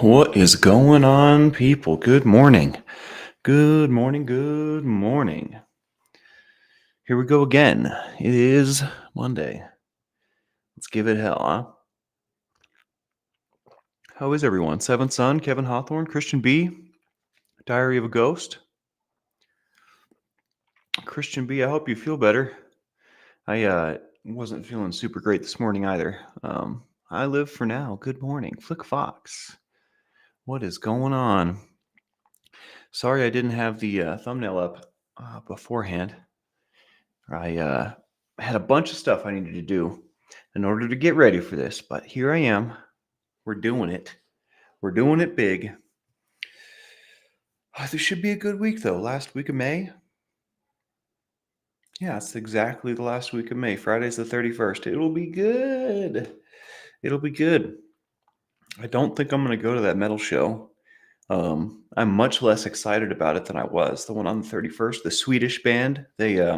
What is going on, people? Good morning. Good morning. Good morning. Here we go again. It is Monday. Let's give it hell, huh? How is everyone? Seventh Son, Kevin Hawthorne, Christian B, Diary of a Ghost. Christian B, I hope you feel better. I wasn't feeling super great this morning either. I live for now. Good morning. Flick Fox. What is going on? Sorry I didn't have the thumbnail up beforehand. I had a bunch of stuff I needed to do in order to get ready for this, but here I am. We're doing it. We're doing it big. This should be a good week, though. Last week of May. Yeah, it's exactly the last week of May. Friday's the 31st. It'll be good. It'll be good. I don't think I'm going to go to that metal show. I'm much less excited about it than I was. The one on the 31st, the Swedish band, their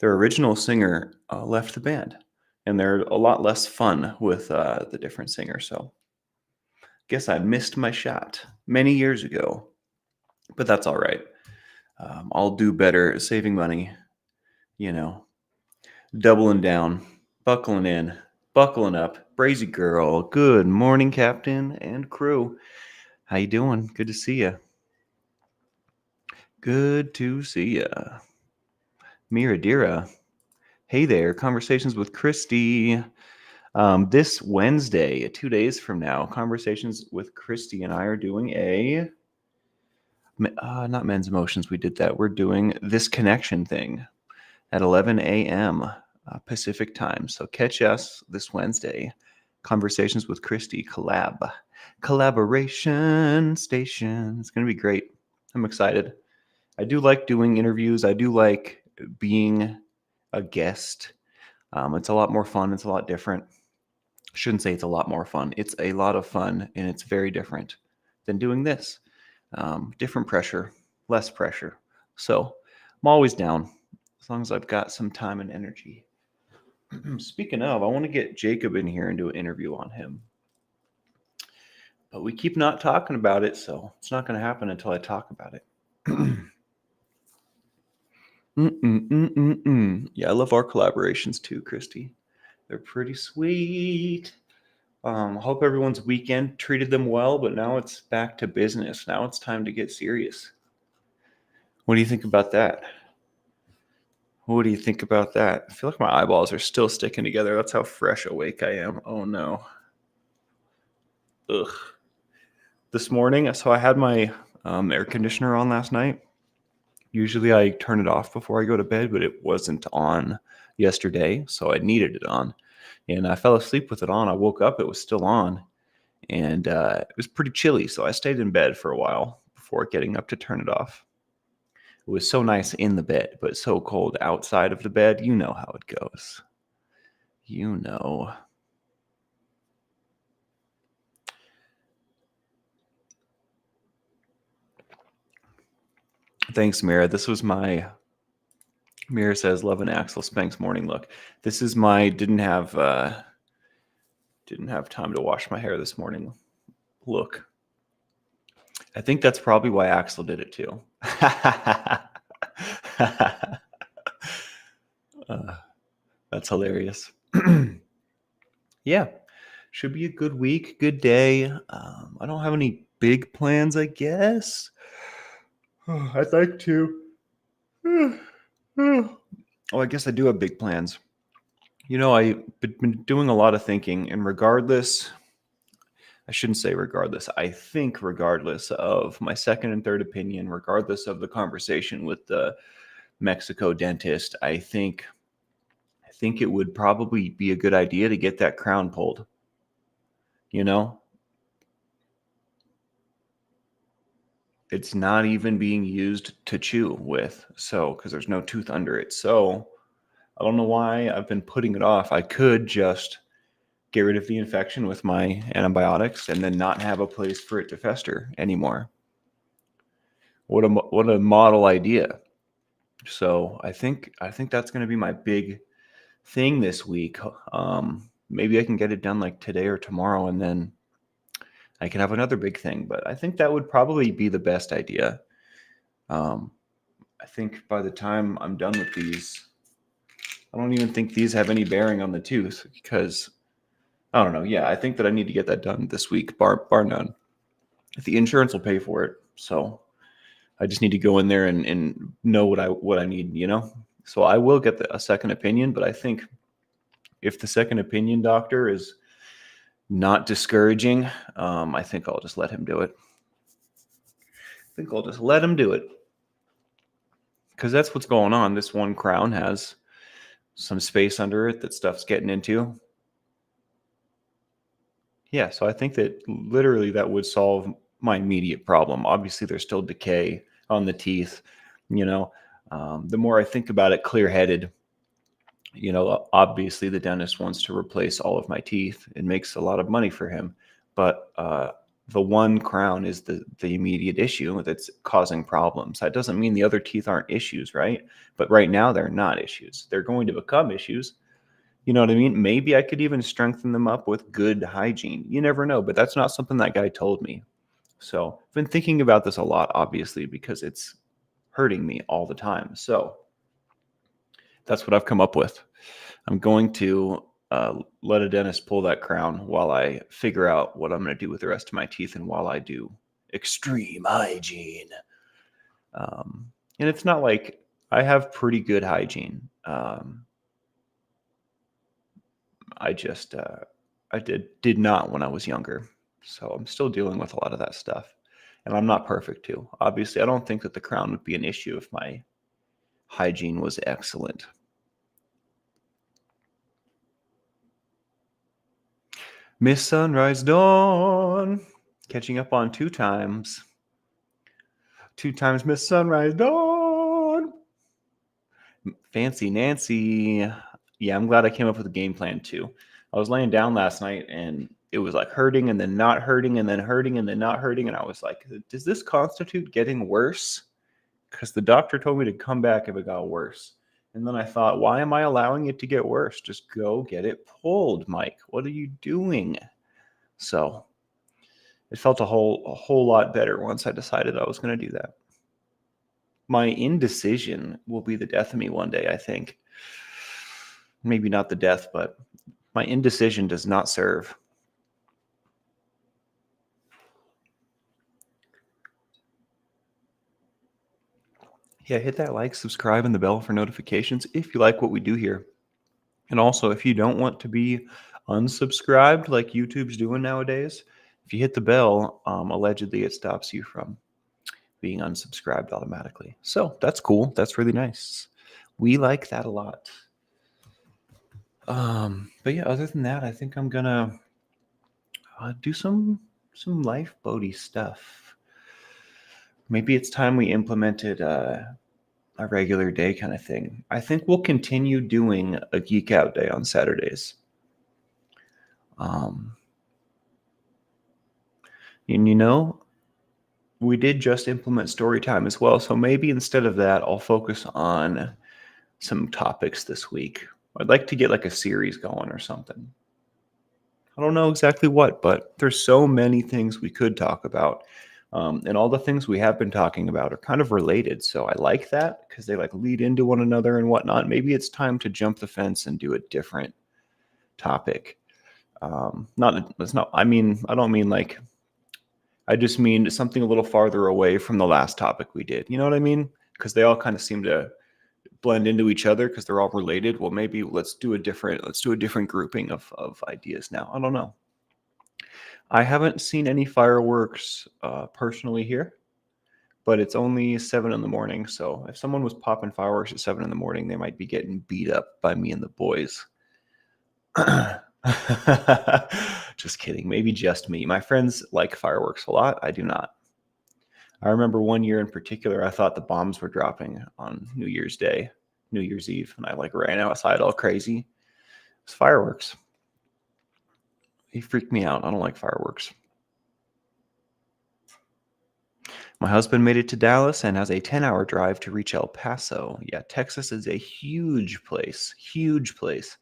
original singer left the band, and they're a lot less fun with the different singers. So, guess I missed my shot many years ago, but that's all right. I'll do better saving money, doubling down, buckling in, buckling up. Brazy girl, good morning, Captain and crew. How you doing? Good to see you. Good to see ya. Miradira. Hey there, Conversations with Christy. This Wednesday, 2 days from now, Conversations with Christy and I are doing not Men's Emotions, we did that. We're doing This Connection thing at 11 a.m. Pacific time. So catch us this Wednesday. Conversations with Christy collaboration station. It's going to be great. I'm excited. I do like doing interviews. I do like being a guest. It's a lot more fun. It's a lot different. Shouldn't say it's a lot more fun. It's a lot of fun, and it's very different than doing this. Different pressure, less pressure. So I'm always down as long as I've got some time and energy. Speaking of, I want to get Jacob in here and do an interview on him. But we keep not talking about it, so it's not going to happen until I talk about it. Yeah, I love our collaborations too, Christy. They're pretty sweet. Hope everyone's weekend treated them well, but now it's back to business. Now it's time to get serious. What do you think about that? What do you think about that? I feel like my eyeballs are still sticking together. That's how fresh awake I am. Oh no. Ugh. This morning, so I had my air conditioner on last night. Usually I turn it off before I go to bed, but it wasn't on yesterday, so I needed it on. And I fell asleep with it on. I woke up, it was still on. And it was pretty chilly, so I stayed in bed for a while before getting up to turn it off. It was so nice in the bed, but so cold outside of the bed. You know how it goes. You know. Thanks, Mira. This was my... Mira says, love an Axel Spanks morning look. This is my didn't have time to wash my hair this morning look. I think that's probably why Axel did it too. That's hilarious. Yeah, should be a good week, good day. I don't have any big plans, I guess. I'd like to. Oh, I guess I do have big plans. I've been doing a lot of thinking, and I shouldn't say regardless. I think regardless of my second and third opinion, regardless of the conversation with the Mexico dentist, I think it would probably be a good idea to get that crown pulled. It's not even being used to chew with, so because there's no tooth under it. So I don't know why I've been putting it off. I could just get rid of the infection with my antibiotics and then not have a place for it to fester anymore. What a model idea. So I think that's going to be my big thing this week. Maybe I can get it done like today or tomorrow, and then I can have another big thing, but I think that would probably be the best idea. I think by the time I'm done with these, I don't even think these have any bearing on the tooth because I don't know. Yeah, I think that I need to get that done this week, bar none. The insurance will pay for it, so I just need to go in there and know what I need, So I will get a second opinion, but I think if the second opinion doctor is not discouraging, I think I'll just let him do it. Because that's what's going on. This one crown has some space under it that stuff's getting into. Yeah, so I think that literally that would solve my immediate problem. Obviously, there's still decay on the teeth. The more I think about it clear-headed, obviously the dentist wants to replace all of my teeth. It makes a lot of money for him. But the one crown is the immediate issue that's causing problems. That doesn't mean the other teeth aren't issues, right? But right now they're not issues. They're going to become issues. You know what I mean? Maybe I could even strengthen them up with good hygiene. You never know, but that's not something that guy told me. So I've been thinking about this a lot, obviously, because it's hurting me all the time. So that's what I've come up with. I'm going to let a dentist pull that crown while I figure out what I'm going to do with the rest of my teeth and while I do extreme hygiene. And it's not like I have pretty good hygiene. I just I did not when I was younger. So I'm still dealing with a lot of that stuff. And I'm not perfect too. Obviously, I don't think that the crown would be an issue if my hygiene was excellent. Miss Sunrise Dawn. Catching up on 2 times. 2 times Miss Sunrise Dawn. Fancy Nancy. Yeah, I'm glad I came up with a game plan too. I was laying down last night and it was like hurting and then not hurting and then hurting and then not hurting. And I was like, does this constitute getting worse? Because the doctor told me to come back if it got worse. And then I thought, why am I allowing it to get worse? Just go get it pulled, Mike. What are you doing? So it felt a whole lot better once I decided I was going to do that. My indecision will be the death of me one day, I think. Maybe not the death, but my indecision does not serve. Yeah, hit that like, subscribe, and the bell for notifications if you like what we do here. And also, if you don't want to be unsubscribed like YouTube's doing nowadays, if you hit the bell, allegedly it stops you from being unsubscribed automatically. So that's cool. That's really nice. We like that a lot. But yeah, other than that, I think I'm gonna do some lifeboaty stuff. Maybe it's time we implemented a regular day kind of thing. I think we'll continue doing a geek out day on Saturdays. And we did just implement story time as well. So maybe instead of that, I'll focus on some topics this week. I'd like to get like a series going or something. I don't know exactly what, but there's so many things we could talk about. And all the things we have been talking about are kind of related. So I like that because they like lead into one another and whatnot. Maybe it's time to jump the fence and do a different topic. I don't mean like, I just mean something a little farther away from the last topic we did. You know what I mean? Because they all kind of seem to blend into each other because they're all related. Well, maybe let's do a different grouping of ideas now. I don't know. I haven't seen any fireworks personally here, but it's only 7 a.m. So if someone was popping fireworks at 7 a.m, they might be getting beat up by me and the boys. Just kidding. Maybe just me. My friends like fireworks a lot. I do not. I remember one year in particular, I thought the bombs were dropping on New Year's Eve, and I like ran outside all crazy. It was fireworks. He freaked me out. I don't like fireworks. My husband made it to Dallas and has a 10-hour drive to reach El Paso. Yeah, Texas is a huge place. Huge place.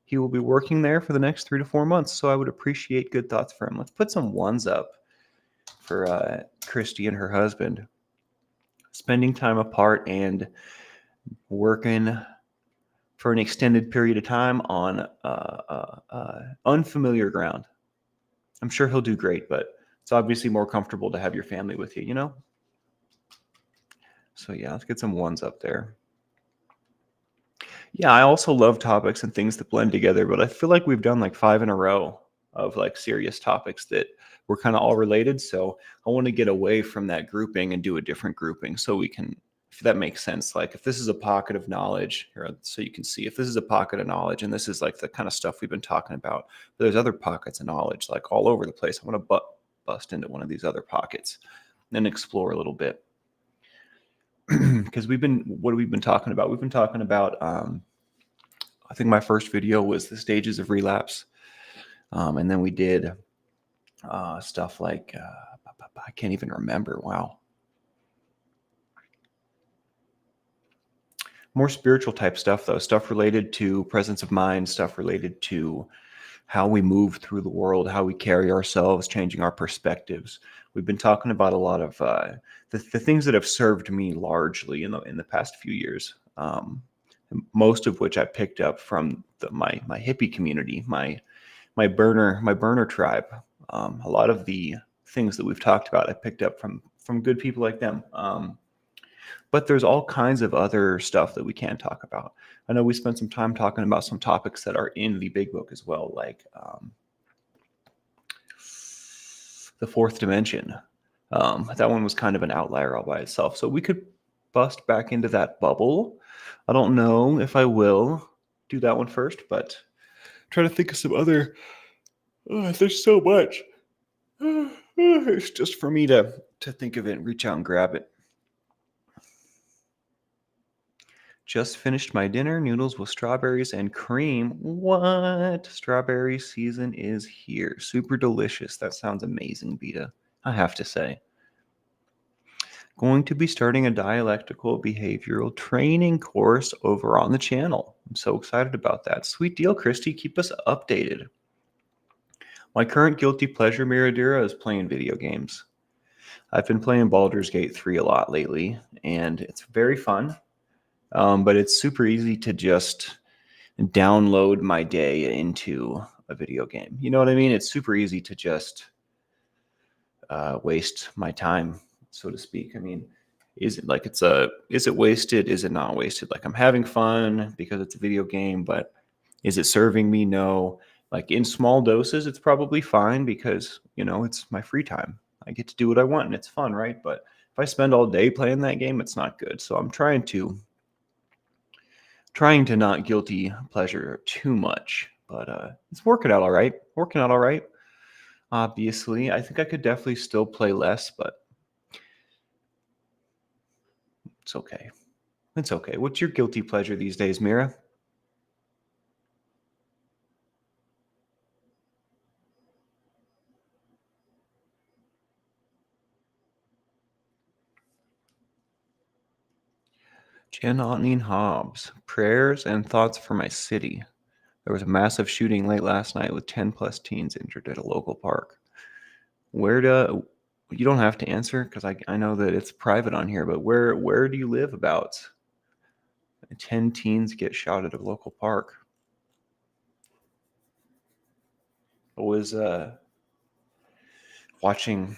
He will be working there for the next 3 to 4 months, so I would appreciate good thoughts for him. Let's put some ones up. Christy and her husband spending time apart and working for an extended period of time on unfamiliar ground. I'm sure he'll do great, but it's obviously more comfortable to have your family with you, you know? So yeah, let's get some ones up there. Yeah, I also love topics and things that blend together, but I feel like we've done like 5 in a row of like serious topics that were kind of all related. So I want to get away from that grouping and do a different grouping so we can, if that makes sense. Like if this is a pocket of knowledge, or so you can see if this is a pocket of knowledge and this is like the kind of stuff we've been talking about, but there's other pockets of knowledge like all over the place. I want to bust into one of these other pockets and explore a little bit. Because what have we been talking about? We've been talking about, I think my first video was the stages of relapse. And then we did stuff like, I can't even remember. Wow. More spiritual type stuff, though. Stuff related to presence of mind, stuff related to how we move through the world, how we carry ourselves, changing our perspectives. We've been talking about a lot of the things that have served me largely in the past few years. Most of which I picked up from my hippie community, my burner tribe. A lot of the things that we've talked about, I picked up from good people like them. But there's all kinds of other stuff that we can talk about. I know we spent some time talking about some topics that are in the big book as well, like the fourth dimension. That one was kind of an outlier all by itself. So we could bust back into that bubble. I don't know if I will do that one first, but try to think of some other. There's so much. It's just for me to think of it and reach out and grab it. Just finished my dinner, noodles with strawberries and cream. What? Strawberry season is here. Super delicious. That sounds amazing, Beta. I have to say. Going to be starting a dialectical behavioral training course over on the channel. I'm so excited about that. Sweet deal, Christy. Keep us updated. My current guilty pleasure, Miradira, is playing video games. I've been playing Baldur's Gate 3 a lot lately, and it's very fun. But it's super easy to just download my day into a video game. You know what I mean? It's super easy to just waste my time, so to speak. I mean, is it wasted? Is it not wasted? Like I'm having fun because it's a video game, but is it serving me? No. Like in small doses, it's probably fine because, it's my free time. I get to do what I want and it's fun, right? But if I spend all day playing that game, it's not good. So I'm trying to not guilty pleasure too much, but it's working out all right. Obviously, I think I could definitely still play less, but it's okay. It's okay. What's your guilty pleasure these days, Mira? Jen Otney Hobbs. Prayers and thoughts for my city. There was a massive shooting late last night with 10 plus teens injured at a local park. You don't have to answer because I know that it's private on here, but where do you live about? 10 teens get shot at a local park. I was watching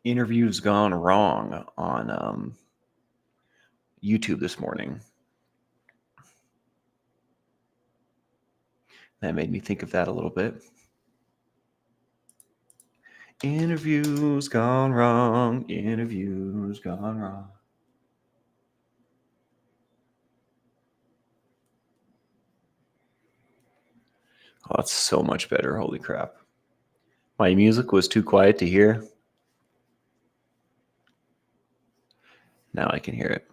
Interviews Gone Wrong on YouTube this morning. That made me think of that a little bit. Interviews gone wrong. Interviews gone wrong. Oh, it's so much better. Holy crap. My music was too quiet to hear. Now I can hear it.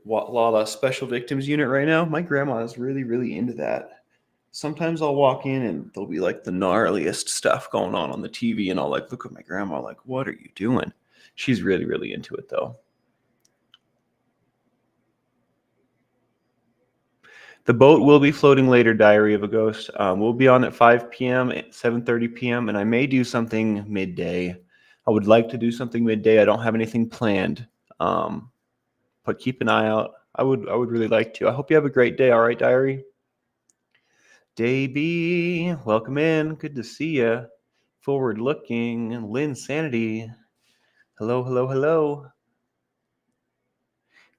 Lala Special Victims Unit right now, my grandma is really, really into that. Sometimes I'll walk in and there'll be like the gnarliest stuff going on the TV, and I'll like look at my grandma like, what are you doing? She's really, really into it though. The boat will be floating later, Diary of a Ghost. We'll be on at 5 p.m., at 7:30 p.m., and I may do something midday. I would like to do something midday. I don't have anything planned, but keep an eye out. I would really like to. I hope you have a great day. All right, Diary? Davey, welcome in. Good to see you. Forward looking. Lynn Sanity. Hello, hello, hello.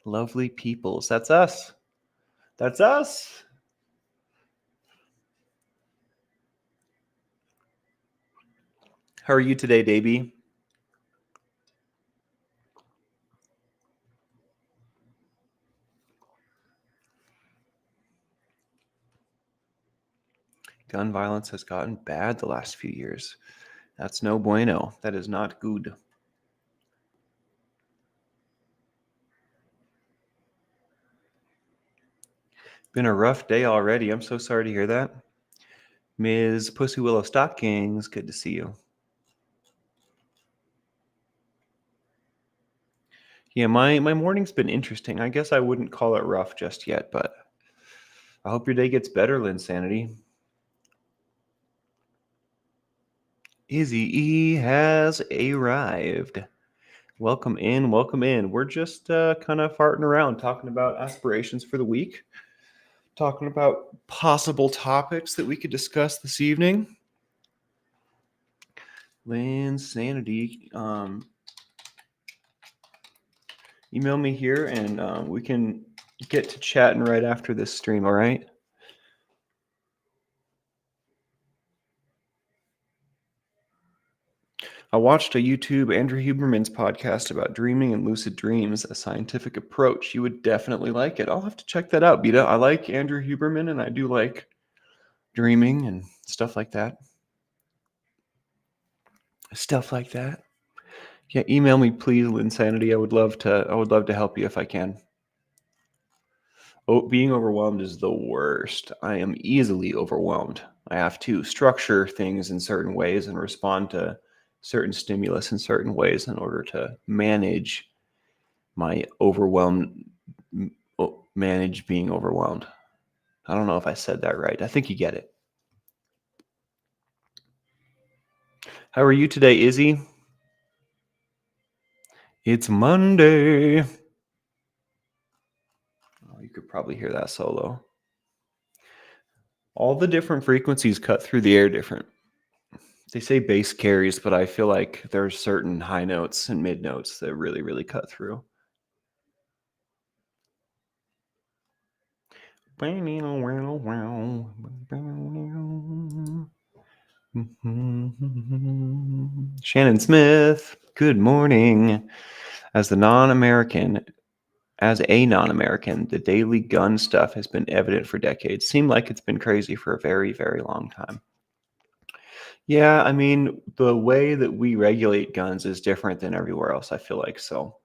Lovely peoples. That's us. That's us. How are you today, Davey? Gun violence has gotten bad the last few years. That's no bueno. That is not good. Been a rough day already. I'm so sorry to hear that. Ms. Pussy Willow Stockings, good to see you. Yeah, my morning's been interesting. I guess I wouldn't call it rough just yet, but I hope your day gets better, Linsanity. Izzy E has arrived. Welcome in, welcome in. We're just kind of farting around, talking about aspirations for the week, talking about possible topics that we could discuss this evening. Linsanity, email me here and we can get to chatting right after this stream, all right? I watched a YouTube Andrew Huberman's podcast about dreaming and lucid dreams, a scientific approach. You would definitely like it. I'll have to check that out, Beta. I like Andrew Huberman and I do like dreaming and stuff like that. Stuff like that. Yeah, email me please, Linsanity. I would love to help you if I can. Oh, being overwhelmed is the worst. I am easily overwhelmed. I have to structure things in certain ways and respond to certain stimulus in certain ways in order to manage my manage being overwhelmed. I don't know if I said that right. I think you get it. How are you today, Izzy? It's Monday. Oh, you could probably hear that solo. All the different frequencies cut through the air different. They say bass carries, but I feel like there's certain high notes and mid notes that really, really cut through. Shannon Smith, good morning. As a non-American, the daily gun stuff has been evident for decades. Seemed like it's been crazy for a very, very long time. Yeah, I mean, the way that we regulate guns is different than everywhere else, I feel like. So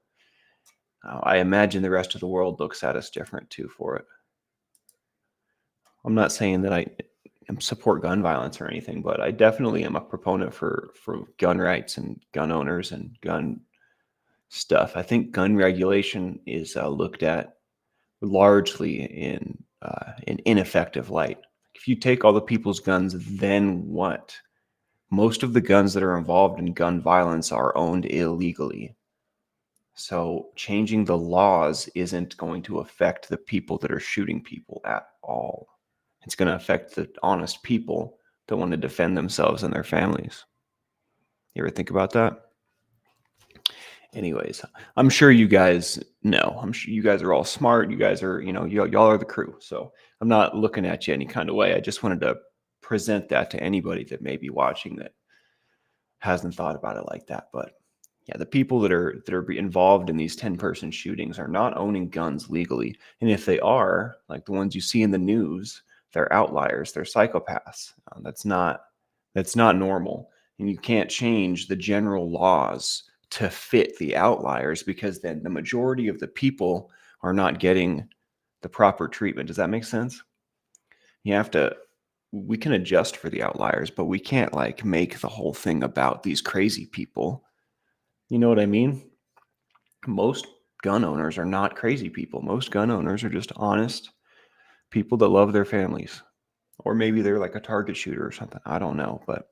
I imagine the rest of the world looks at us different too for it. I'm not saying that I support gun violence or anything, but I definitely am a proponent for gun rights and gun owners and gun stuff. I think gun regulation is looked at largely in an ineffective light. If you take all the people's guns, then what? Most of the guns that are involved in gun violence are owned illegally. So changing the laws isn't going to affect the people that are shooting people at all. It's going to affect the honest people that want to defend themselves and their families. You ever think about that? Anyways, I'm sure you guys know. I'm sure you guys are all smart. You guys are, y'all are the crew. So I'm not looking at you any kind of way. I just wanted to present that to anybody that may be watching that hasn't thought about it like that. But yeah, the people that are involved in these 10-person shootings are not owning guns legally. And if they are, like the ones you see in the news, they're outliers, they're psychopaths. That's not normal. And you can't change the general laws to fit the outliers because then the majority of the people are not getting the proper treatment. Does that make sense? We can adjust for the outliers, but we can't like make the whole thing about these crazy people. You know what I mean? Most gun owners are not crazy people. Most gun owners are just honest, people that love their families, or maybe they're like a target shooter or something. I don't know, but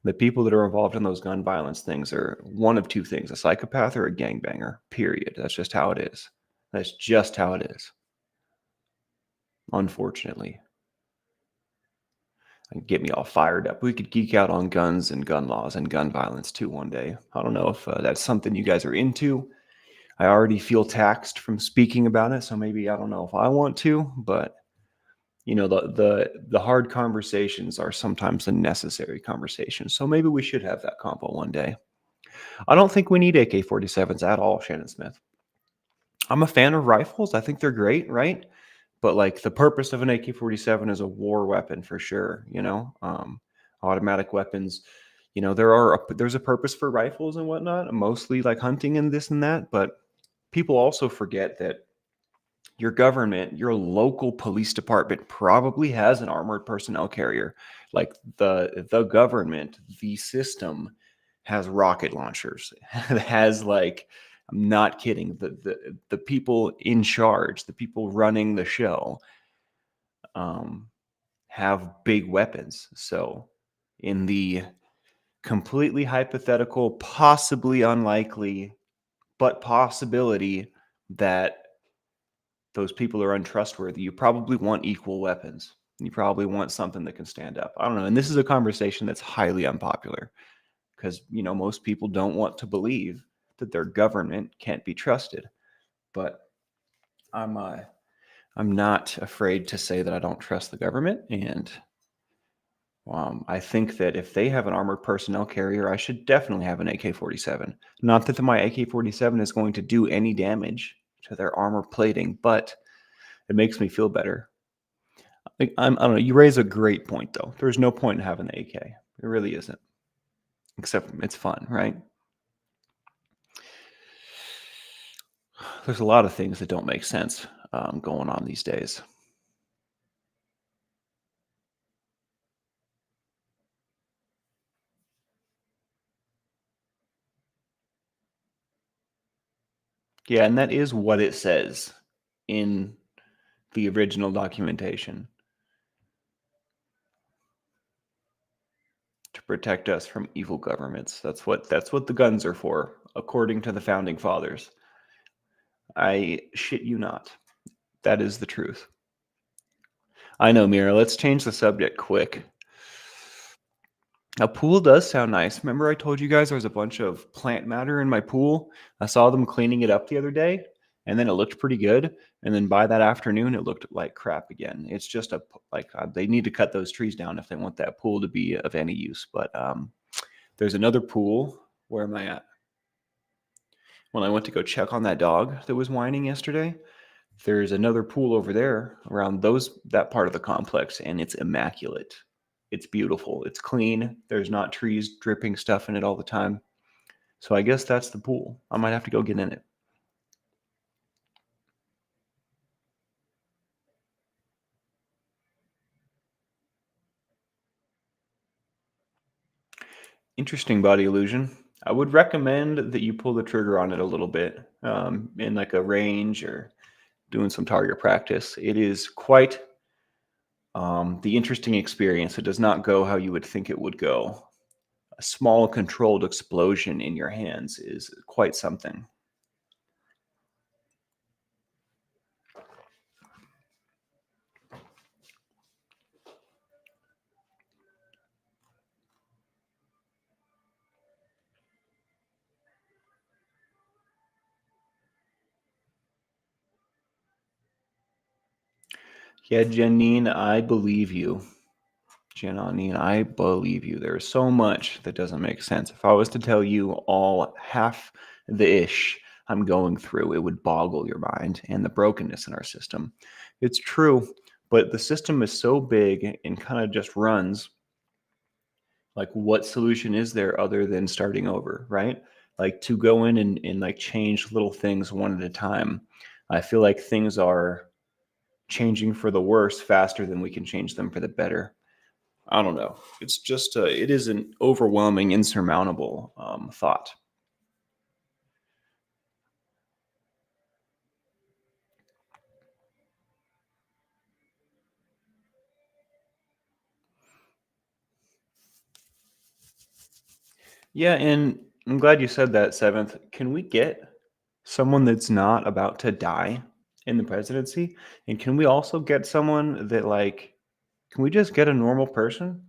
the people that are involved in those gun violence things are one of two things: a psychopath or a gangbanger. Period. That's just how it is. That's just how it is. Unfortunately, and get me all fired up. We could geek out on guns and gun laws and gun violence too one day. I don't know if that's something you guys are into. I already feel taxed from speaking about it, so maybe I don't know if I want to, but the hard conversations are sometimes the necessary conversations. So maybe we should have that combo one day. I don't think we need AK-47s at all, Shannon Smith. I'm a fan of rifles. I think they're great, right? But like the purpose of an AK-47 is a war weapon for sure, automatic weapons. There's a purpose for rifles and whatnot, mostly like hunting and this and that, but people also forget that your government, your local police department probably has an armored personnel carrier. Like the government, the system has rocket launchers. It has like, I'm not kidding. The people in charge, the people running the show, um, have big weapons. So, in the completely hypothetical, possibly unlikely, but possibility that those people are untrustworthy, you probably want equal weapons. You probably want something that can stand up. I don't know. And this is a conversation that's highly unpopular because, most people don't want to believe that their government can't be trusted. But I'm uh, I'm not afraid to say that I don't trust the government, and I think that if they have an armored personnel carrier, I should definitely have an AK-47. Not that my AK-47 is going to do any damage to their armor plating, but it makes me feel better. I don't know. You raise a great point, though. There's no point in having the AK. It really isn't. Except it's fun, right? There's a lot of things that don't make sense going on these days. Yeah, and that is what it says in the original documentation, to protect us from evil governments. That's what the guns are for, according to the founding fathers. I shit you not. That is the truth. I know, Mira. Let's change the subject quick. A pool does sound nice. Remember I told you guys there was a bunch of plant matter in my pool? I saw them cleaning it up the other day, and then it looked pretty good. And then by that afternoon, it looked like crap again. It's just they need to cut those trees down if they want that pool to be of any use. But there's another pool. Where am I at? When I went to go check on that dog that was whining yesterday, there's another pool over there around that part of the complex, and it's immaculate. It's beautiful. It's clean. There's not trees dripping stuff in it all the time. So I guess that's the pool. I might have to go get in it. Interesting body illusion. I would recommend that you pull the trigger on it a little bit in like a range or doing some target practice. It is quite the interesting experience. It does not go how you would think it would go. A small controlled explosion in your hands is quite something. Yeah, Janine, I believe you. Janine, I believe you. There's so much that doesn't make sense. If I was to tell you all half the ish I'm going through, it would boggle your mind and the brokenness in our system. It's true, but the system is so big and kind of just runs. Like, what solution is there other than starting over, right? Like, to go in and like change little things one at a time. I feel like things are changing for the worse faster than we can change them for the better. I don't know. It's just it is an overwhelming, insurmountable thought. Yeah, and I'm glad you said that, Seventh. Can we get someone that's not about to die in the presidency? And can we also get someone that, like, can we just get a normal person?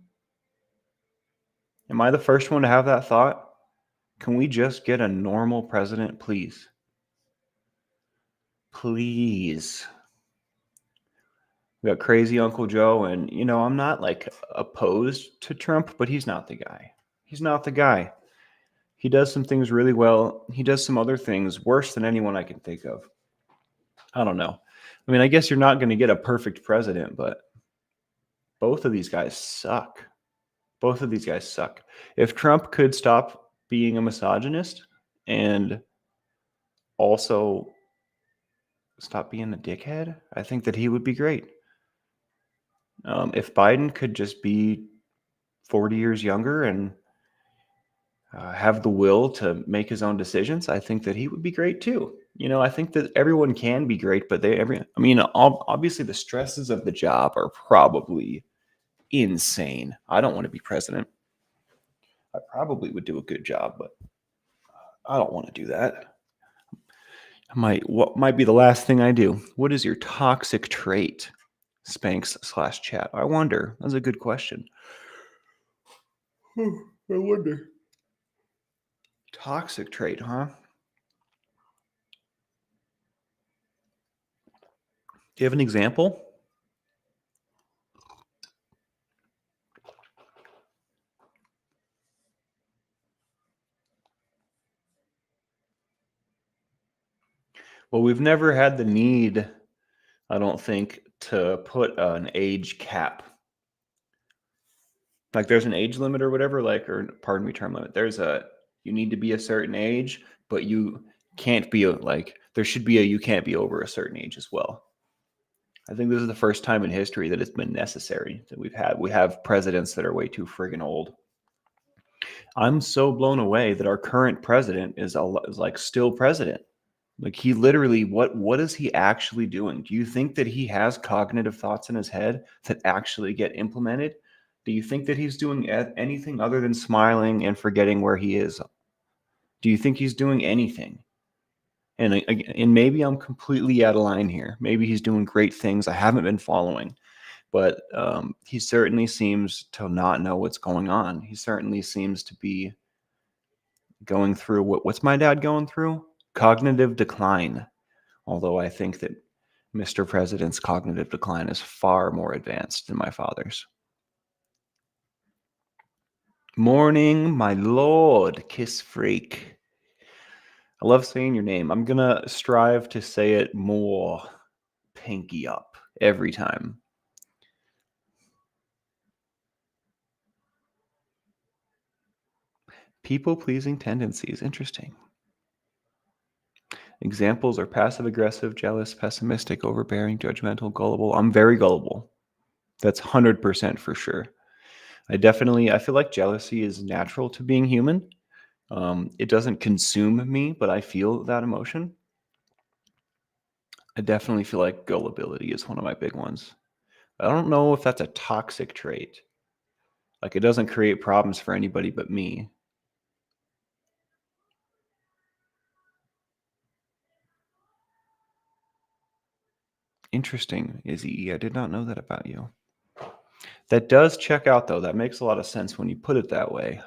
Am I the first one to have that thought? Can we just get a normal president, please? Please. We got crazy Uncle Joe, and I'm not like opposed to Trump, but he's not the guy. He's not the guy. He does some things really well. He does some other things worse than anyone I can think of. I don't know. I mean, I guess you're not going to get a perfect president, but both of these guys suck. Both of these guys suck. If Trump could stop being a misogynist and also stop being a dickhead, I think that he would be great. If Biden could just be 40 years younger and have the will to make his own decisions, I think that he would be great too. I think that everyone can be great, but obviously the stresses of the job are probably insane. I don't want to be president. I probably would do a good job, but I don't want to do that. What might be the last thing I do? What is your toxic trait? Spanx/chat. I wonder. That's a good question. I wonder. Toxic trait, huh? Do you have an example? Well, we've never had the need, I don't think, to put an age cap. Like there's an age limit or whatever, or pardon me, term limit. You need to be a certain age, but you can't be there should be you can't be over a certain age as well. I think this is the first time in history that it's been necessary that we have presidents that are way too friggin' old. I'm so blown away that our current president is like still president. Like he literally, what is he actually doing? Do you think that he has cognitive thoughts in his head that actually get implemented? Do you think that he's doing anything other than smiling and forgetting where he is? Do you think he's doing anything? And maybe I'm completely out of line here. Maybe he's doing great things I haven't been following, but he certainly seems to not know what's going on. He certainly seems to be going through what's my dad going through? Cognitive decline. Although I think that Mr. President's cognitive decline is far more advanced than my father's. Morning, my lord, kiss freak. I love saying your name. I'm going to strive to say it more pinky up every time. People-pleasing tendencies. Interesting. Examples are passive-aggressive, jealous, pessimistic, overbearing, judgmental, gullible. I'm very gullible. That's 100% for sure. I feel like jealousy is natural to being human. It doesn't consume me, but I feel that emotion. I definitely feel like gullibility is one of my big ones. I don't know if that's a toxic trait. Like it doesn't create problems for anybody but me. Interesting, Izzy. I did not know that about you. That does check out, though. That makes a lot of sense when you put it that way.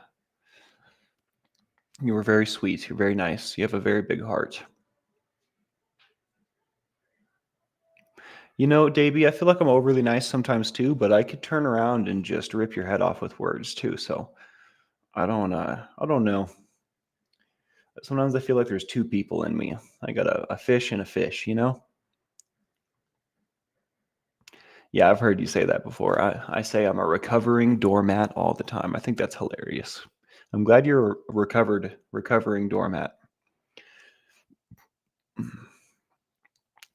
You were very sweet. You're very nice. You have a very big heart. Davey, I feel like I'm overly nice sometimes too, but I could turn around and just rip your head off with words too. So I don't know. Sometimes I feel like there's two people in me. I got a fish and a fish, Yeah, I've heard you say that before. I say I'm a recovering doormat all the time. I think that's hilarious. I'm glad you're a recovering doormat.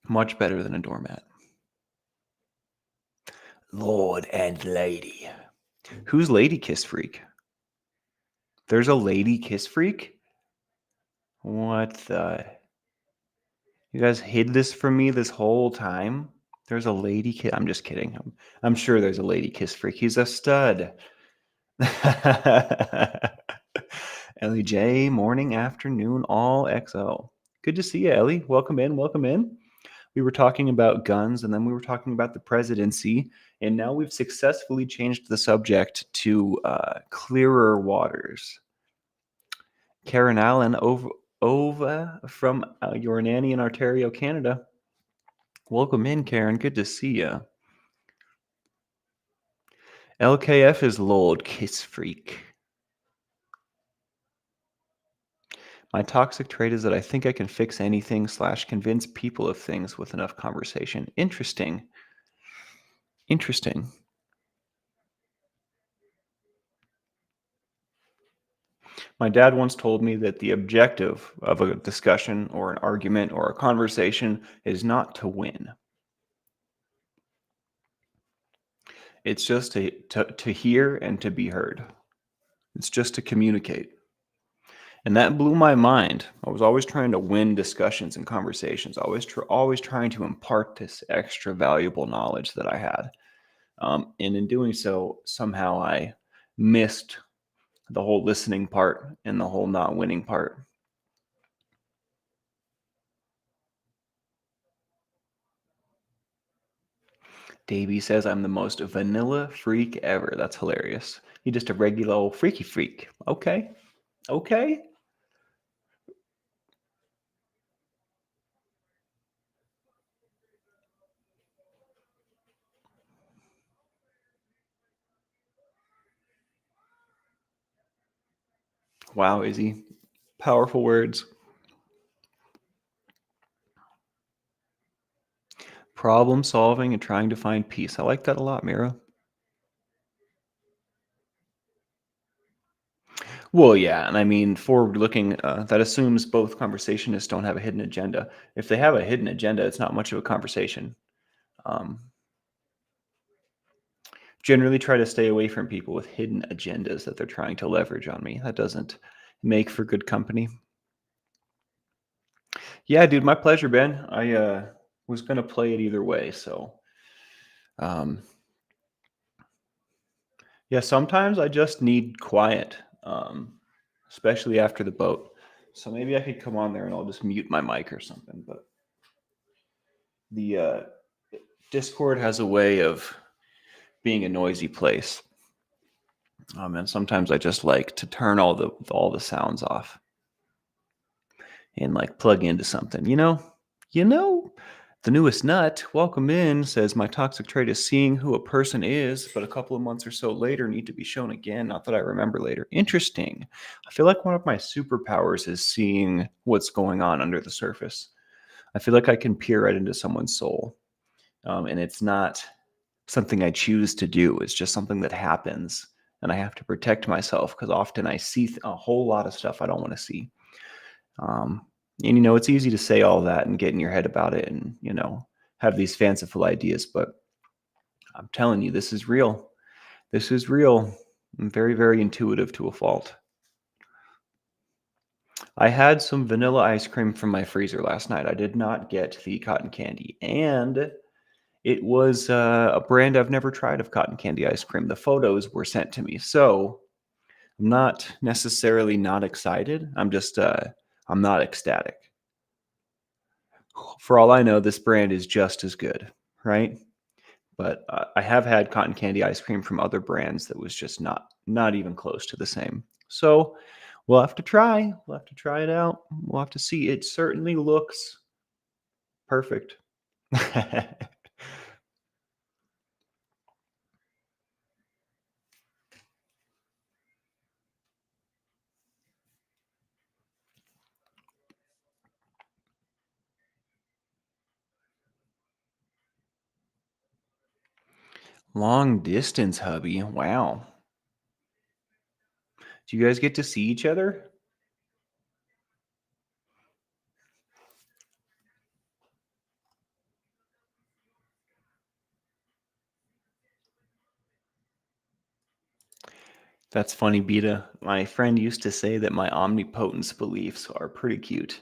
Much better than a doormat. Lord and lady. Who's Lady Kiss Freak? There's a Lady Kiss Freak? What the? You guys hid this from me this whole time? There's a lady kiss. I'm just kidding. I'm sure there's a Lady Kiss Freak. He's a stud. Ellie J, morning, afternoon, all XO. Good to see you, Ellie. Welcome in, welcome in. We were talking about guns, and then we were talking about the presidency, and now we've successfully changed the subject to clearer waters. Karen Allen, over from your nanny in Ontario, Canada. Welcome in, Karen. Good to see you. LKF is Lord Kiss Freak. My toxic trait is that I think I can fix anything / convince people of things with enough conversation. Interesting. Interesting. My dad once told me that the objective of a discussion or an argument or a conversation is not to win. It's just to hear and to be heard. It's just to communicate. And that blew my mind. I was always trying to win discussions and conversations, always trying to impart this extra valuable knowledge that I had. And in doing so, somehow I missed the whole listening part and the whole not winning part. Davey says I'm the most vanilla freak ever. That's hilarious. You're just a regular old freaky freak. Okay. Okay. Wow, Izzy. Powerful words. Problem solving and trying to find peace. I like that a lot, Mira. Well, yeah, and I mean, forward looking, that assumes both conversationists don't have a hidden agenda. If they have a hidden agenda, it's not much of a conversation. Um, Generally, try to stay away from people with hidden agendas that they're trying to leverage on me. That doesn't make for good company. Yeah, dude, my pleasure, Ben. I was gonna play it either way, so um, yeah. Sometimes I just need quiet, especially after the boat. So maybe I could come on there and I'll just mute my mic or something. But the Discord has a way of being a noisy place, and sometimes I just like to turn all the sounds off and like plug into something. You know. The newest nut, welcome in, says my toxic trait is seeing who a person is, but a couple of months or so later need to be shown again. Not that I remember later. Interesting. I feel like one of my superpowers is seeing what's going on under the surface. I feel like I can peer right into someone's soul. And it's not something I choose to do. It's just something that happens. And I have to protect myself because often I see a whole lot of stuff I don't want to see. And it's easy to say all that and get in your head about it and, have these fanciful ideas, but I'm telling you, this is real. This is real. I'm very, very intuitive to a fault. I had some vanilla ice cream from my freezer last night. I did not get the cotton candy, and it was a brand I've never tried of cotton candy ice cream. The photos were sent to me, so I'm not necessarily not excited. I'm not ecstatic. For all I know, this brand is just as good, right? But I have had cotton candy ice cream from other brands that was just not even close to the same. So we'll have to try. We'll have to try it out. We'll have to see. It certainly looks perfect. Long distance, hubby. Wow. Do you guys get to see each other? That's funny, Beta. My friend used to say that my omnipotence beliefs are pretty cute.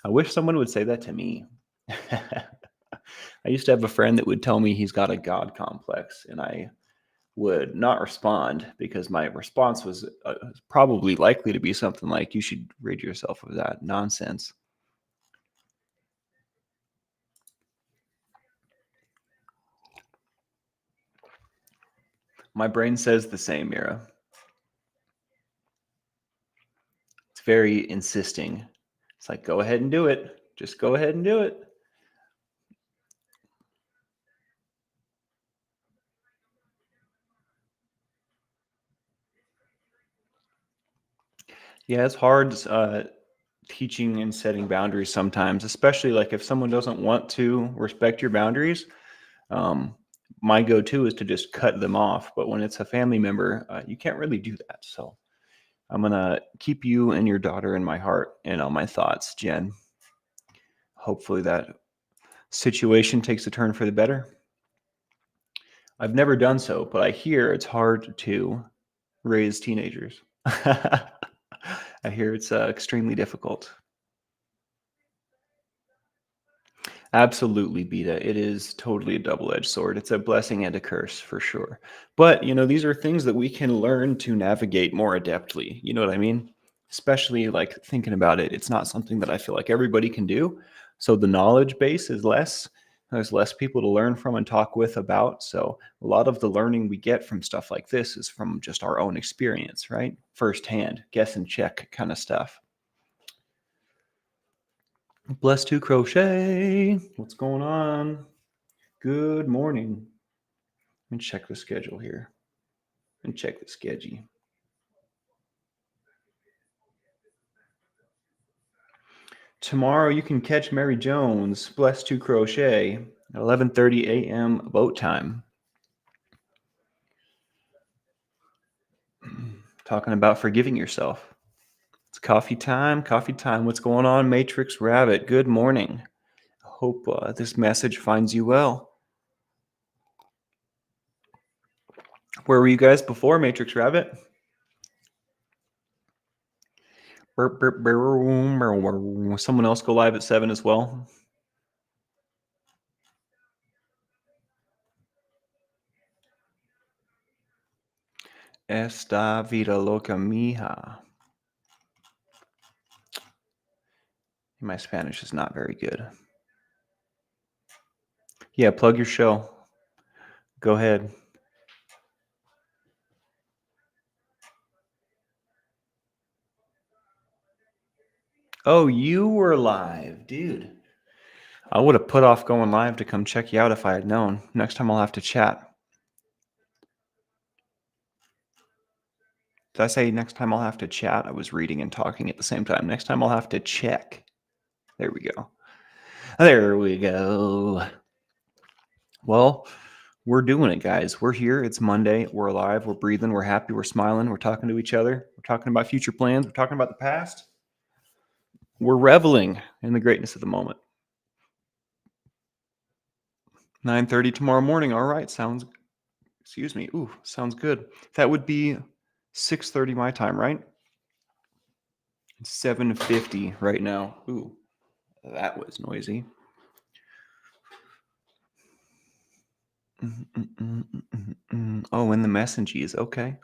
I wish someone would say that to me. I used to have a friend that would tell me he's got a God complex, and I would not respond because my response was probably likely to be something like, you should rid yourself of that nonsense. My brain says the same, Mira. It's very insisting. It's like, go ahead and do it. Just go ahead and do it. Yeah, it's hard teaching and setting boundaries sometimes, especially like if someone doesn't want to respect your boundaries. Um, my go-to is to just cut them off. But when it's a family member, you can't really do that. So I'm gonna keep you and your daughter in my heart and on my thoughts, Jen. Hopefully that situation takes a turn for the better. I've never done so, but I hear it's hard to raise teenagers. I hear it's extremely difficult. Absolutely, Beta. It is totally a double-edged sword. It's a blessing and a curse for sure. But, these are things that we can learn to navigate more adeptly. You know what I mean? Especially like thinking about it, it's not something that I feel like everybody can do. So the knowledge base is less. There's less people to learn from and talk with about. So a lot of the learning we get from stuff like this is from just our own experience, right? Firsthand, guess and check kind of stuff. Bless to crochet. What's going on? Good morning. Let me check the schedule here. And check the schedule. Tomorrow you can catch Mary Jones, Bless to Crochet, 11:30 a.m. boat time. Talking about forgiving yourself. It's coffee time. Coffee time. What's going on, Matrix Rabbit? Good morning. Hope this message finds you well. Where were you guys before, Matrix Rabbit? Someone else go live at 7 as well. Esta vida loca mija. My Spanish is not very good. Yeah, plug your show. Go ahead. Oh, you were live, dude. I would have put off going live to come check you out if I had known. Next time I'll have to chat. Did I say next time I'll have to chat? I was reading and talking at the same time. Next time I'll have to check. There we go. There we go. Well, we're doing it, guys. We're here. It's Monday. We're alive. We're breathing. We're happy. We're smiling. We're talking to each other. We're talking about future plans. We're talking about the past. We're reveling in the greatness of the moment. 9:30 tomorrow morning. All right. Sounds good. That would be 6:30 my time, right? It's 7:50 right now. Ooh, that was noisy. Oh, and the messages. Okay.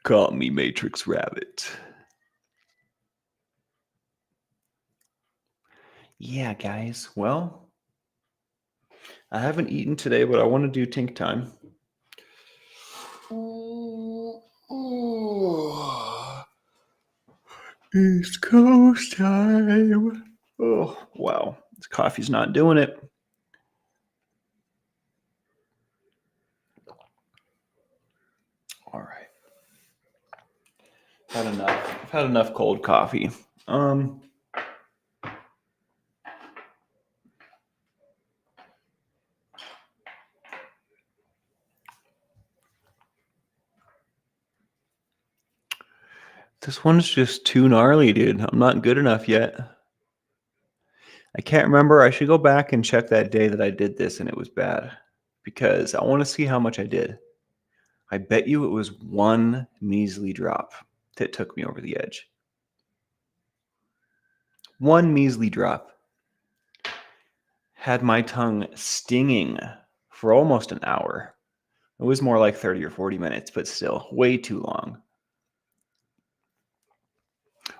Call me Matrix Rabbit. Yeah, guys. Well, I haven't eaten today, but I want to do Tink time. East Coast time. Oh, wow. This coffee's not doing it. All right. I've had enough cold coffee. This one's just too gnarly, dude. I'm not good enough yet. I can't remember. I should go back and check that day that I did this and it was bad because I want to see how much I did. I bet you it was one measly drop that took me over the edge. One measly drop had my tongue stinging for almost an hour. It was more like 30 or 40 minutes, but still way too long.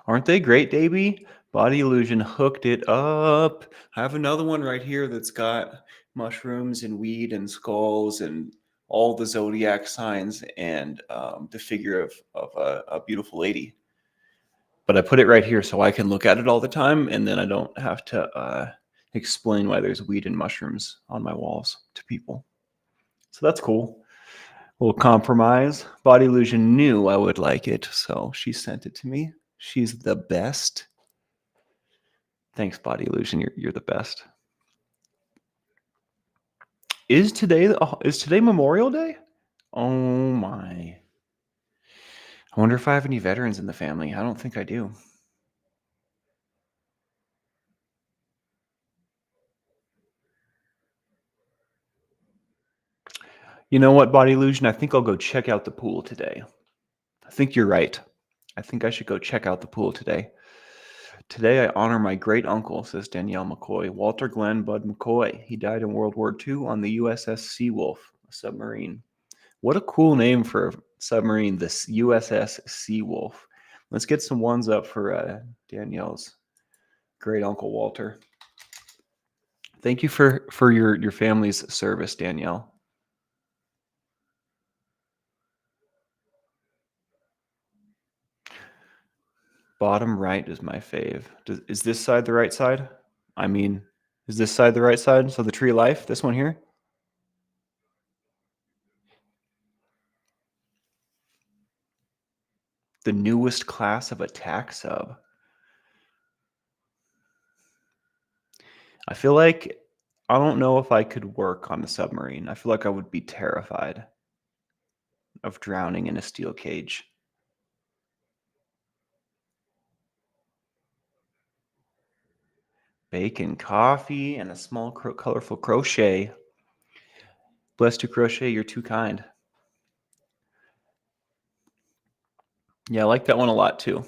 Aren't they great, Davey? Body Illusion hooked it up. I have another one right here that's got mushrooms and weed and skulls and all the zodiac signs and the figure of a beautiful lady. But I put it right here so I can look at it all the time, and then I don't have to explain why there's weed and mushrooms on my walls to people. So that's cool. A little compromise. Body Illusion knew I would like it, so she sent it to me. She's the best. Thanks, Body Illusion. You're the best. Is today Memorial Day? Oh my. I wonder if I have any veterans in the family. I don't think I do. You know what, Body Illusion? I think I'll go check out the pool today. I think you're right. I think I should go check out the pool today. Today I honor my great uncle, says Danielle McCoy, Walter Glenn Bud McCoy. He died in World War II on the USS Seawolf, a submarine. What a cool name for a submarine, the USS Seawolf. Let's get some ones up for Danielle's great uncle Walter. Thank you for your family's service, Danielle. Bottom right is my fave. Is this side the right side? I mean, is this side the right side? So the tree of life, this one here? The newest class of attack sub. I feel like I don't know if I could work on a submarine. I feel like I would be terrified of drowning in a steel cage. Bacon, coffee, and a small colorful crochet. Blessed to crochet, you're too kind. Yeah, I like that one a lot too.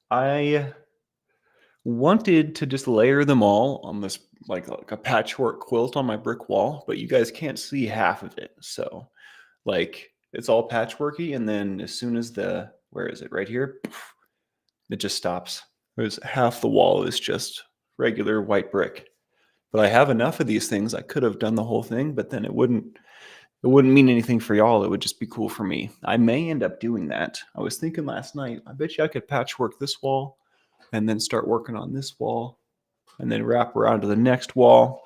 I wanted to just layer them all on this like a patchwork quilt on my brick wall, but you guys can't see half of it. So like it's all patchworky, and then as soon as where is it? Right here, it just stops. There's half the wall is just regular white brick. But I have enough of these things. I could have done the whole thing, but then it wouldn't mean anything for y'all. It would just be cool for me. I may end up doing that. I was thinking last night, I bet you I could patchwork this wall and then start working on this wall and then wrap around to the next wall.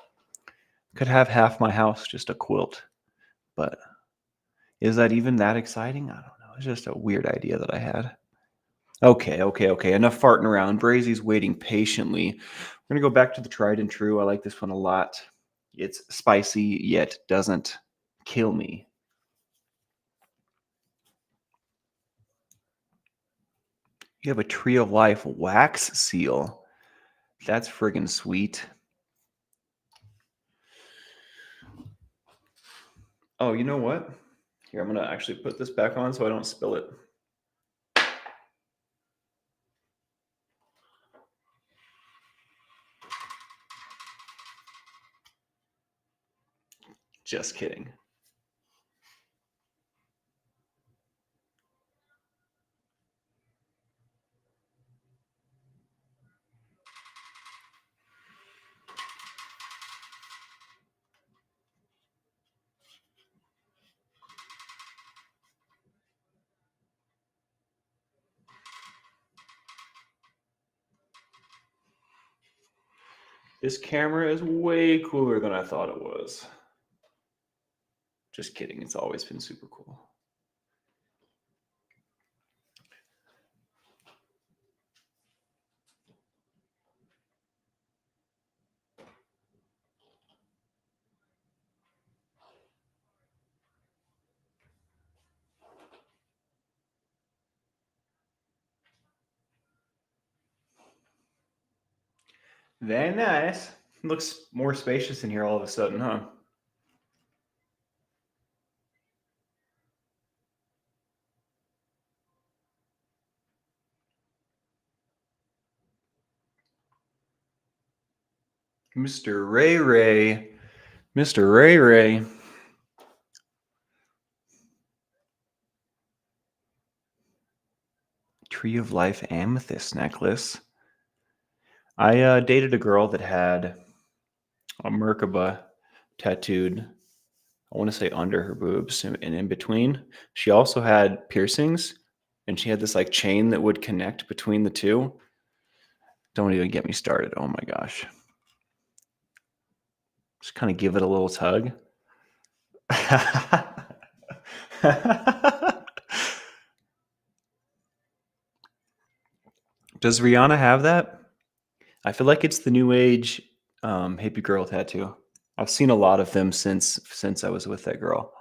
Could have half my house just a quilt. But is that even that exciting? I don't know. It's just a weird idea that I had. Okay. Enough farting around. Brazy's waiting patiently. We're going to go back to the tried and true. I like this one a lot. It's spicy, yet doesn't kill me. You have a Tree of Life wax seal. That's friggin' sweet. Oh, you know what? Here, I'm going to actually put this back on so I don't spill it. Just kidding. This camera is way cooler than I thought it was. Just kidding. It's always been super cool. Very nice. Looks more spacious in here all of a sudden, huh? Mr. Ray Ray. Mr. Ray Ray. Tree of Life amethyst necklace. I dated a girl that had a Merkaba tattooed, I want to say under her boobs and in between. She also had piercings, and she had this like chain that would connect between the two. Don't even get me started. Oh my gosh. Just kind of give it a little tug. Does Rihanna have that? I feel like it's the new age hippie girl tattoo. I've seen a lot of them since I was with that girl.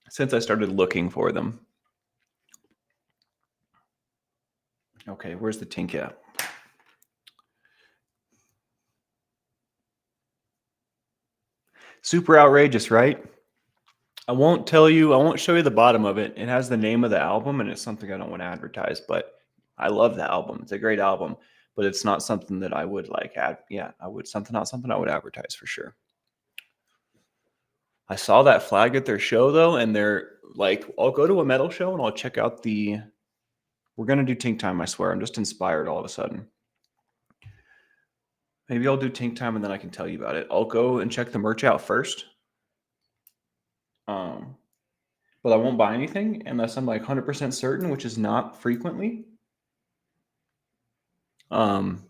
Since I started looking for them. Okay, where's the tink at? Super outrageous, right? I won't show you the bottom of it. It has the name of the album, and it's something I don't want to advertise, but I love the album. It's a great album, but it's not something that I would like not something I would advertise for sure. I saw that flag at their show though, and they're like, I'll go to a metal show and I'll check out we're gonna do Tink Time, I swear. I'm just inspired all of a sudden. Maybe I'll do Tink Time and then I can tell you about it. I'll go and check the merch out first. But I won't buy anything unless I'm like 100% certain, which is not frequently. And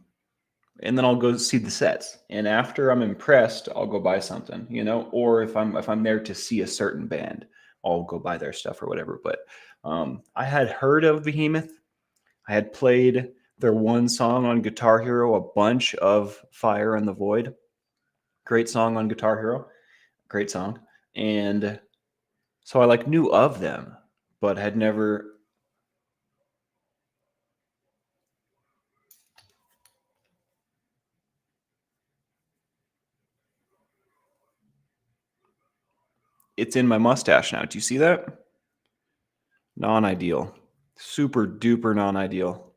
then I'll go see the sets. And after I'm impressed, I'll go buy something, or if I'm there to see a certain band, I'll go buy their stuff or whatever. But I had heard of Behemoth. I had played their one song on Guitar Hero, a bunch of Fire and the Void. Great song on Guitar Hero. Great song. And so I like knew of them, but had never. It's in my mustache now. Do you see that? Non-ideal. Super duper non-ideal.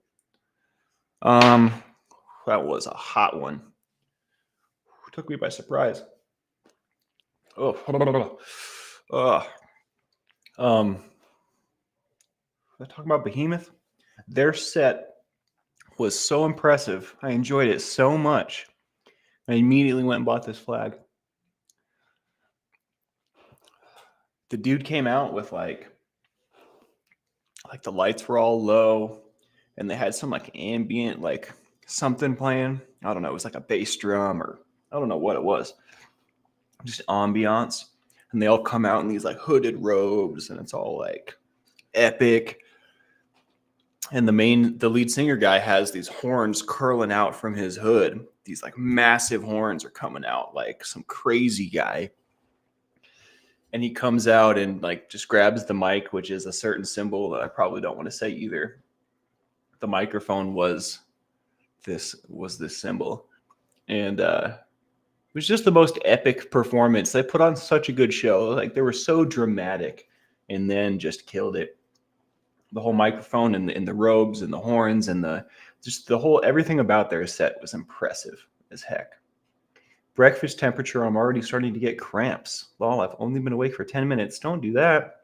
That was a hot one. Took me by surprise. Oh, let's talk about Behemoth. Their set was so impressive. I enjoyed it so much. I immediately went and bought this flag. The dude came out with like the lights were all low, and they had some like ambient like something playing. I don't know. It was like a bass drum or I don't know what it was. Just ambiance. And they all come out in these like hooded robes, and it's all like epic. And the lead singer guy has these horns curling out from his hood. These like massive horns are coming out like some crazy guy. And he comes out and like just grabs the mic, which is a certain symbol that I probably don't want to say either. The microphone was this symbol. And it was just the most epic performance. They put on such a good show. Like they were so dramatic and then just killed it. The whole microphone and the robes and the horns and everything about their set was impressive as heck. Breakfast temperature, I'm already starting to get cramps. Lol, I've only been awake for 10 minutes. Don't do that.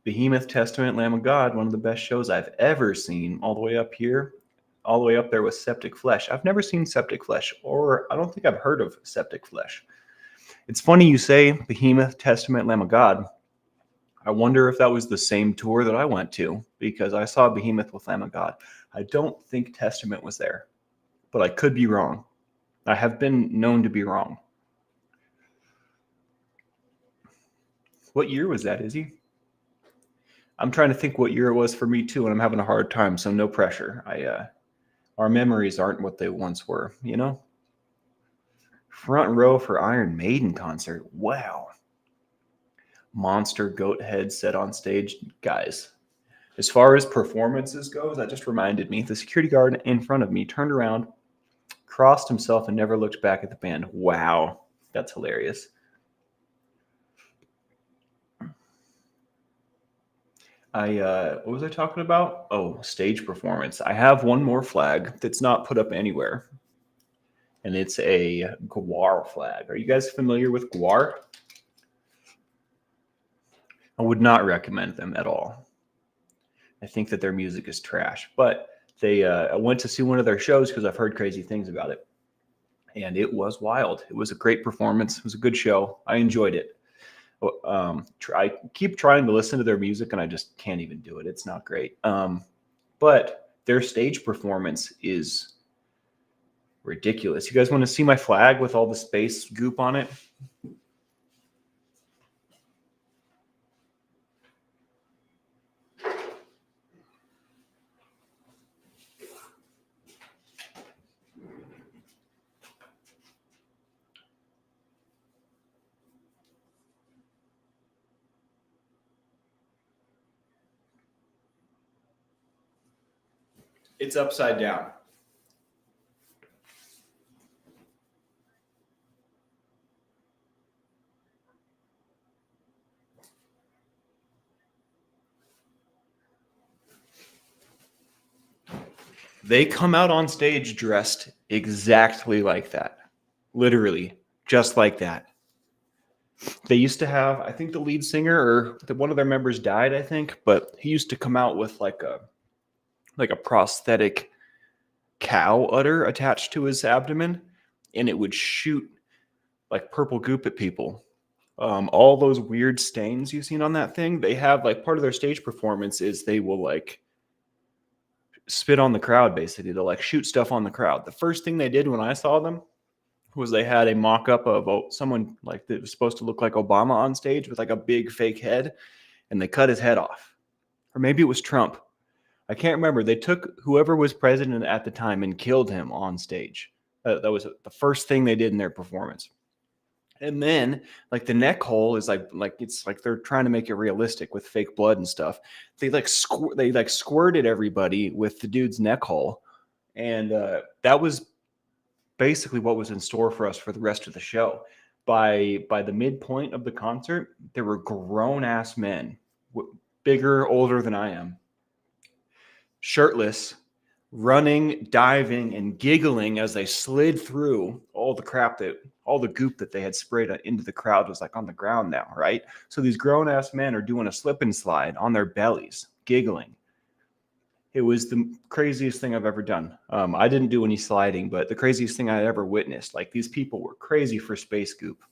Behemoth, Testament, Lamb of God, one of the best shows I've ever seen. All the way up there with Septic Flesh. I've never seen Septic Flesh, or I don't think I've heard of Septic Flesh. It's funny you say Behemoth, Testament, Lamb of God. I wonder if that was the same tour that I went to, because I saw Behemoth with Lamb of God. I don't think Testament was there, but I could be wrong. I have been known to be wrong. What year was that, Izzy? I'm trying to think what year it was for me too, and I'm having a hard time, so no pressure. Our memories aren't what they once were, Front row for Iron Maiden concert. Wow. Monster goat head set on stage. Guys, as far as performances goes, that just reminded me. The security guard in front of me turned around, crossed himself, and never looked back at the band. Wow. That's hilarious. What was I talking about? Oh, stage performance. I have one more flag that's not put up anywhere. and it's a guar flag. Are you guys familiar with guar? I would not recommend them at all. I think that their music is trash, but I went to see one of their shows because I've heard crazy things about it, and it was wild. It was a great performance. It was a good show. I enjoyed it. I keep trying to listen to their music, and I just can't even do it. It's not great. But their stage performance is ridiculous. You guys want to see my flag with all the space goop on it? It's upside down. They come out on stage dressed exactly like that. Literally, just like that. They used to have, I think the lead singer or one of their members died, I think, but he used to come out with like a prosthetic cow udder attached to his abdomen, and it would shoot like purple goop at people. All those weird stains you've seen on that thing, they have like part of their stage performance is they will like spit on the crowd, basically. They'll like shoot stuff on the crowd. The first thing they did when I saw them was they had a mock-up of someone like that was supposed to look like Obama on stage with like a big fake head, and they cut his head off. Or maybe it was Trump. I can't remember. They took whoever was president at the time and killed him on stage. That was the first thing they did in their performance. And then like the neck hole is like it's like they're trying to make it realistic with fake blood and stuff. They squirted everybody with the dude's neck hole, and that was basically what was in store for us for the rest of the show. By the midpoint of the concert, there were grown ass men, bigger, older than I am, shirtless, running, diving, and giggling as they slid through all the goop that they had sprayed into the crowd was like on the ground now, right? So these grown ass men are doing a slip and slide on their bellies, giggling. It was the craziest thing I've ever done. I didn't do any sliding, but the craziest thing I ever witnessed. Like these people were crazy for space goop.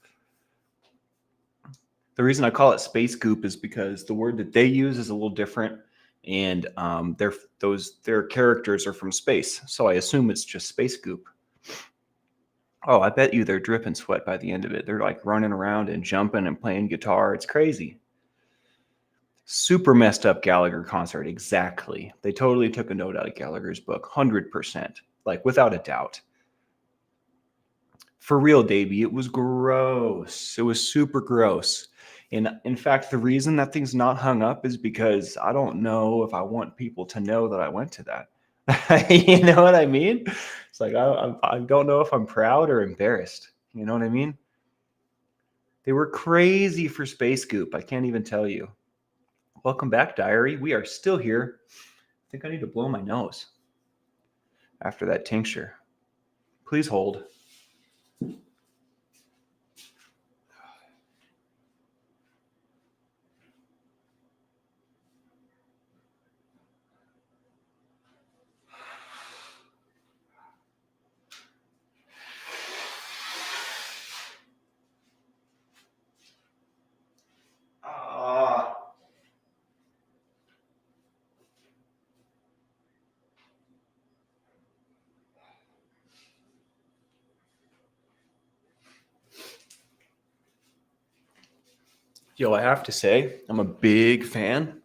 The reason I call it space goop is because the word that they use is a little different, and their characters are from space, so I assume it's just space goop. Oh, I bet you they're dripping sweat by the end of it. They're like running around and jumping and playing guitar. It's crazy. Super messed up Gallagher concert. Exactly. They totally took a note out of Gallagher's book. 100%. Like without a doubt. For real, Davey, it was gross. It was super gross. And in fact, the reason that thing's not hung up is because I don't know if I want people to know that I went to that. You know what I mean? It's like I don't know if I'm proud or embarrassed. You know what I mean? They were crazy for Space Goop. I can't even tell you. Welcome back, Diary. We are still here. I think I need to blow my nose after that tincture. Please hold. Yo, I have to say, I'm a big fan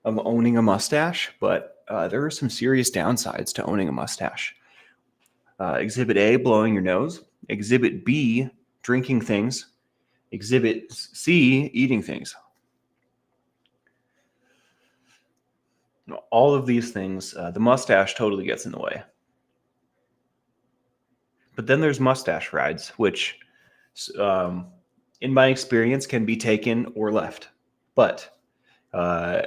of owning a mustache, but there are some serious downsides to owning a mustache. Exhibit A, blowing your nose. Exhibit B, drinking things. Exhibit C, eating things. All of these things, the mustache totally gets in the way. But then there's mustache rides, which, in my experience, can be taken or left. But the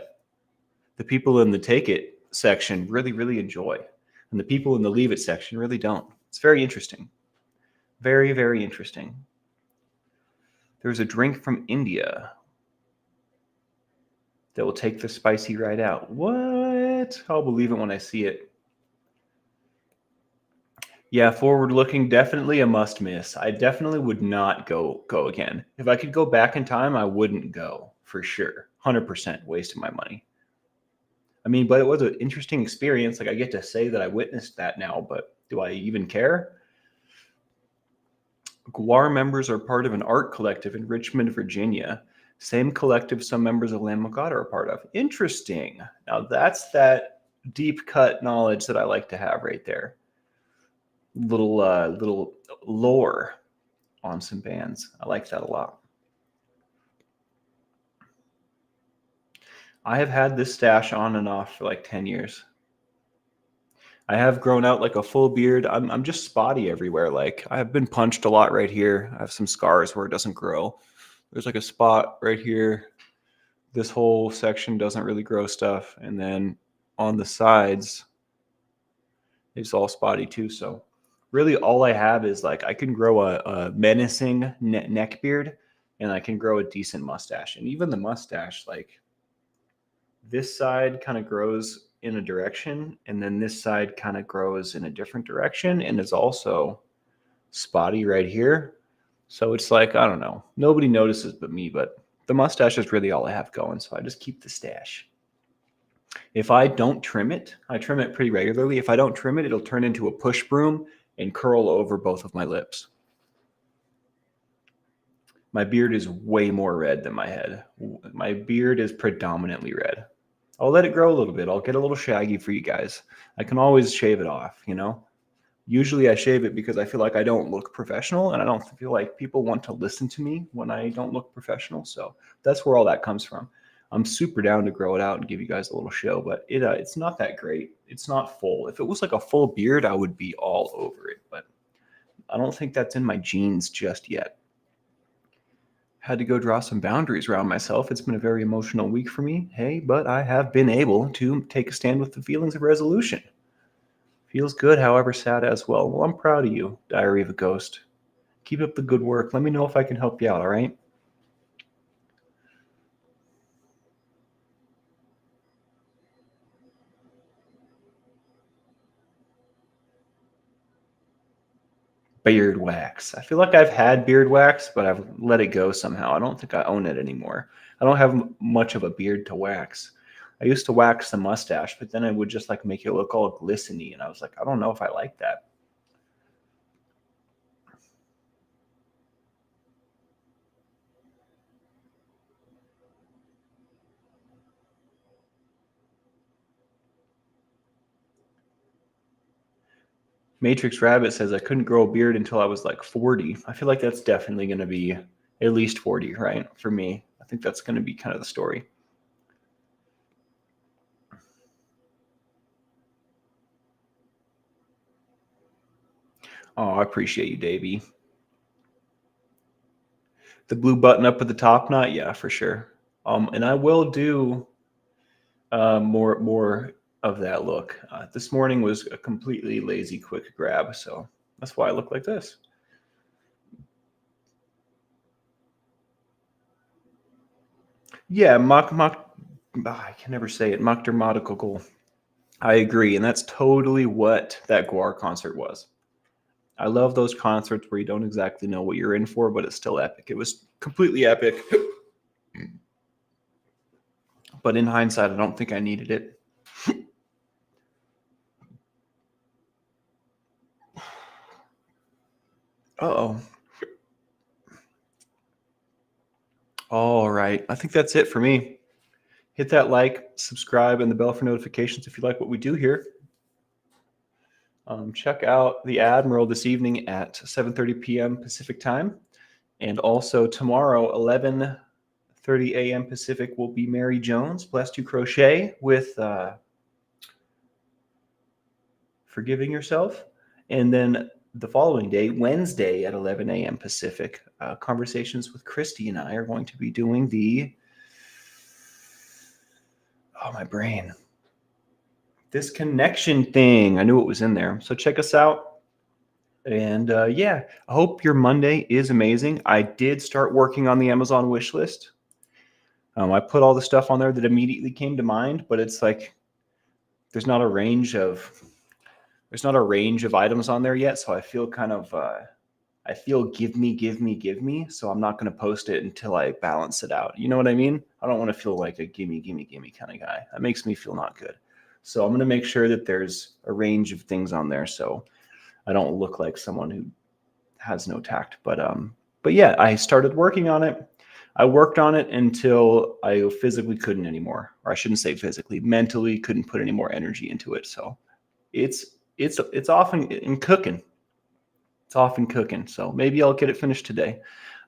people in the take it section really, really enjoy, and the people in the leave it section really don't. It's very interesting. Very, very interesting. There's a drink from India that will take the spicy right out. What? I'll believe it when I see it. Yeah, forward looking, definitely a must miss. I definitely would not go again. If I could go back in time, I wouldn't go for sure. 100% wasting my money. I mean, but it was an interesting experience. Like I get to say that I witnessed that now, but do I even care? GWAR members are part of an art collective in Richmond, Virginia. Same collective some members of Lamb of God are a part of. Interesting. Now that's that deep cut knowledge that I like to have right there. Little lore on some bands. I like that a lot. I have had this stash on and off for like 10 years. I have grown out like a full beard. I'm just spotty everywhere. Like I've been punched a lot right here. I have some scars where it doesn't grow. There's like a spot right here. This whole section doesn't really grow stuff. And then on the sides, it's all spotty too. So really all I have is like I can grow a menacing neck beard and I can grow a decent mustache. And even the mustache, like this side kind of grows in a direction and then this side kind of grows in a different direction and is also spotty right here. So it's like, I don't know. Nobody notices but me, but the mustache is really all I have going. So I just keep the stash. If I don't trim it, I trim it pretty regularly. If I don't trim it, it'll turn into a push broom and curl over both of my lips. My beard is way more red than my head. My beard is predominantly red. I'll let it grow a little bit. I'll get a little shaggy for you guys. I can always shave it off, you know? Usually I shave it because I feel like I don't look professional and I don't feel like people want to listen to me when I don't look professional. So that's where all that comes from. I'm super down to grow it out and give you guys a little show, but it's not that great. It's not full. If it was like a full beard, I would be all over it, but I don't think that's in my genes just yet. Had to go draw some boundaries around myself. It's been a very emotional week for me. Hey, but I have been able to take a stand with the feelings of resolution. Feels good, however sad as well. Well, I'm proud of you, Diary of a Ghost. Keep up the good work. Let me know if I can help you out, all right? Beard wax. I feel like I've had beard wax, but I've let it go somehow. I don't think I own it anymore. I don't have much of a beard to wax. I used to wax the mustache, but then it would just like make it look all glistening, and I was like, I don't know if I like that. Matrix Rabbit says I couldn't grow a beard until I was like 40. I feel like that's definitely going to be at least 40, right? For me, I think that's going to be kind of the story. Oh, I appreciate you, Davey. The blue button up at the top knot, yeah, for sure. And I will do more of that look. This morning was a completely lazy, quick grab, so that's why I look like this. Yeah, I can never say it. Mock Dermatical. I agree, and that's totally what that Guar concert was. I love those concerts where you don't exactly know what you're in for, but it's still epic. It was completely epic. But in hindsight, I don't think I needed it. Uh-oh. All right. I think that's it for me. Hit that like, subscribe, and the bell for notifications if you like what we do here. Check out the Admiral this evening at 7:30 p.m. Pacific time. And also tomorrow, 11:30 a.m. Pacific, will be Mary Jones, Blessed to Crochet with Forgiving Yourself. And then the following day, Wednesday at 11 a.m. Pacific, Conversations with Christy and I are going to be doing my brain. This connection thing. I knew it was in there. So check us out. And yeah, I hope your Monday is amazing. I did start working on the Amazon wish list. I put all the stuff on there that immediately came to mind, but it's like there's not a range of items on there yet, so I feel kind of I feel give me, give me, give me. So I'm not going to post it until I balance it out. You know what I mean? I don't want to feel like a gimme, gimme, gimme kind of guy. That makes me feel not good. So I'm going to make sure that there's a range of things on there, so I don't look like someone who has no tact. But yeah, I started working on it. I worked on it until I physically couldn't anymore, or I shouldn't say physically, mentally couldn't put any more energy into it. So it's often in cooking. It's often cooking. So maybe I'll get it finished today.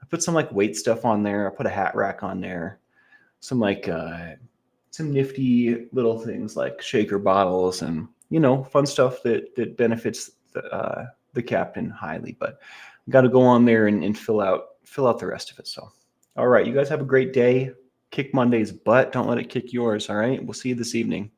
I put some like weight stuff on there. I put a hat rack on there. Some like some nifty little things like shaker bottles and fun stuff that benefits the captain highly. But I got to go on there and fill out the rest of it. So all right, you guys have a great day. Kick Monday's butt. Don't let it kick yours. All right, we'll see you this evening.